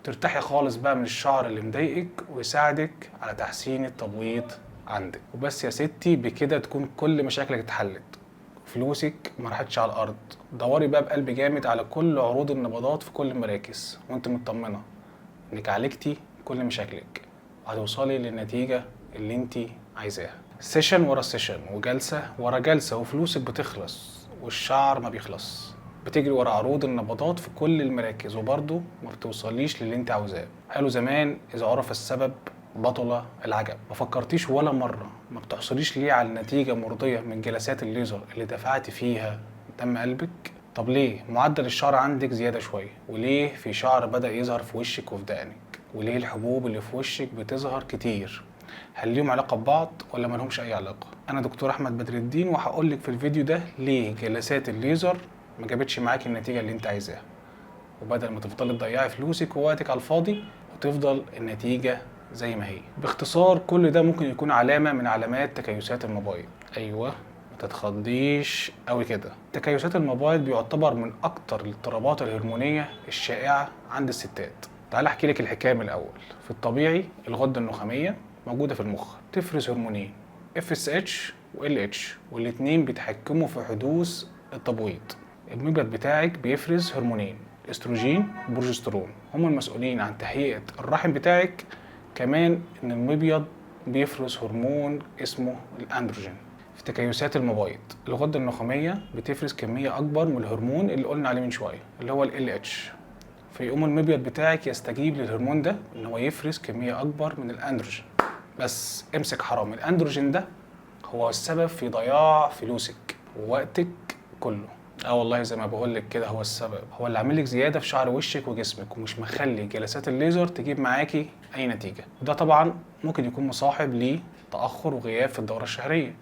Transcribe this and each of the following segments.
ترتاحي خالص بقى من الشعر اللي مضايقك ويساعدك على تحسين التبويض عندك. وبس يا ستي، بكده تكون كل مشاكلك اتحلت، فلوسك ما راحتش على الارض. دوري بقى بقلب جامد على كل عروض النبضات في كل المراكز وانت مطمنه انك عالجتي كل مشاكلك وهتوصلي للنتيجه اللي انت عايزاها. سيشن ورا سيشن وجلسه ورا جلسه وفلوسك بتخلص والشعر ما بيخلص. بتجري ورا عروض النبضات في كل المراكز وبرضه ما بتوصليش للي انت عاوزاه. قالوا زمان اذا عرف السبب بطل العجب. ما فكرتيش ولا مره ما بتحصليش ليه على نتيجه مرضيه من جلسات الليزر اللي دفعتي فيها دم قلبك؟ طب ليه معدل الشعر عندك زياده شويه؟ وليه في شعر بدا يظهر في وشك وفي دقنك؟ وليه الحبوب اللي في وشك بتظهر كتير؟ هل ليهم علاقه ببعض ولا مالهمش اي علاقه؟ انا دكتور احمد بدر الدين وهقول لك في الفيديو ده ليه جلسات الليزر ما جابتش معاكي النتيجه اللي انت عايزاها، وبدل ما تفضلي تضيعي فلوسك ووقتك على الفاضي وتفضل النتيجه زي ما هي. باختصار كل ده ممكن يكون علامه من علامات تكيسات المبايض. ايوه، ما تتخضيش قوي كده. تكيسات المبايض بيعتبر من اكتر الاضطرابات الهرمونيه الشائعه عند الستات. تعال احكي لك الحكايه من الاول. في الطبيعي الغده النخاميه موجوده في المخ، تفرز هرمونين FSH و LH، والاتنين بيتحكموا في حدوث التبويض. المبيض بتاعك بيفرز هرمونين استروجين وبروجسترون، هم المسؤولين عن تهيئة الرحم بتاعك. كمان ان المبيض بيفرز هرمون اسمه الاندروجين. في تكيسات المبايض الغدة النخامية بتفرز كمية اكبر من الهرمون اللي قلنا عليه من شوية اللي هو ال LH، فيقوم المبيض بتاعك يستجيب للهرمون ده ان هو يفرز كمية اكبر من الاندروجين. بس امسك حرام، الاندروجين ده هو السبب في ضياع فلوسك ووقتك كله. والله زي ما بقولك كده، هو السبب، هو اللي عاملك زياده في شعر وشك وجسمك ومش مخلي جلسات الليزر تجيب معاكي اي نتيجه. وده طبعا ممكن يكون مصاحب لتاخر وغياب في الدوره الشهريه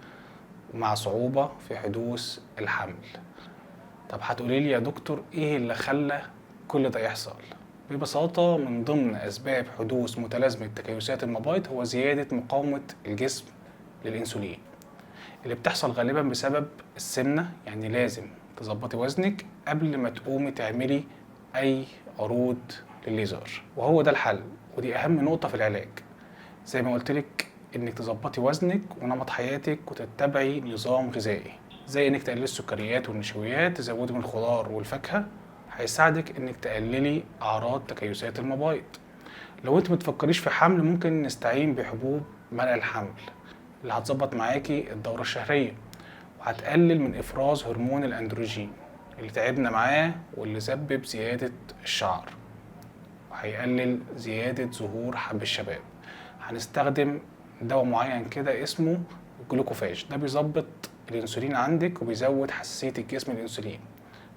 ومع صعوبه في حدوث الحمل. طب هتقولي لي يا دكتور ايه اللي خلى كل ده يحصل؟ ببساطه من ضمن اسباب حدوث متلازمه تكيسات المبايض هو زياده مقاومه الجسم للانسولين اللي بتحصل غالبا بسبب السمنه. يعني لازم تظبطي وزنك قبل ما تقومي تعملي اي عروض للليزر، وهو ده الحل، ودي اهم نقطه في العلاج. زي ما قلت لك انك تظبطي وزنك ونمط حياتك وتتبعي نظام غذائي، زي انك تقللي السكريات والنشويات، تزودي من الخضار والفاكهه، هيساعدك انك تقللي اعراض تكيسات المبايض. لو انت متفكريش في حمل ممكن نستعين بحبوب منع الحمل اللي هتظبط معاكي الدورة الشهرية وهتقلل من إفراز هرمون الأندروجين اللي تعبنا معاه واللي سبب زيادة الشعر، وهيقلل زيادة ظهور حب الشباب. هنستخدم دواء معين كده اسمه الجلوكوفاج، ده بيظبط الأنسولين عندك وبيزود حساسية الجسم للأنسولين،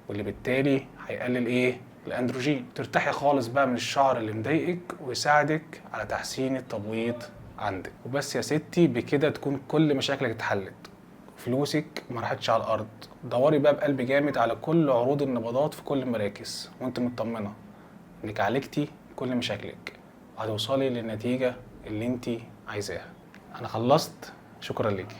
واللي بالتالي هيقلل الأندروجين. ترتاحي خالص بقى من الشعر اللي مضايقك ويساعدك على تحسين التبويض عندك. وبس يا ستي، بكده تكون كل مشاكلك اتحلت، فلوسك ما راحتش على الارض. دوري بقى بقلب جامد على كل عروض النبضات في كل المراكز وانت مطمنه انك عالجتي كل مشاكلك وهتوصلي للنتيجه اللي انت عايزاها. انا خلصت، شكرا ليكي.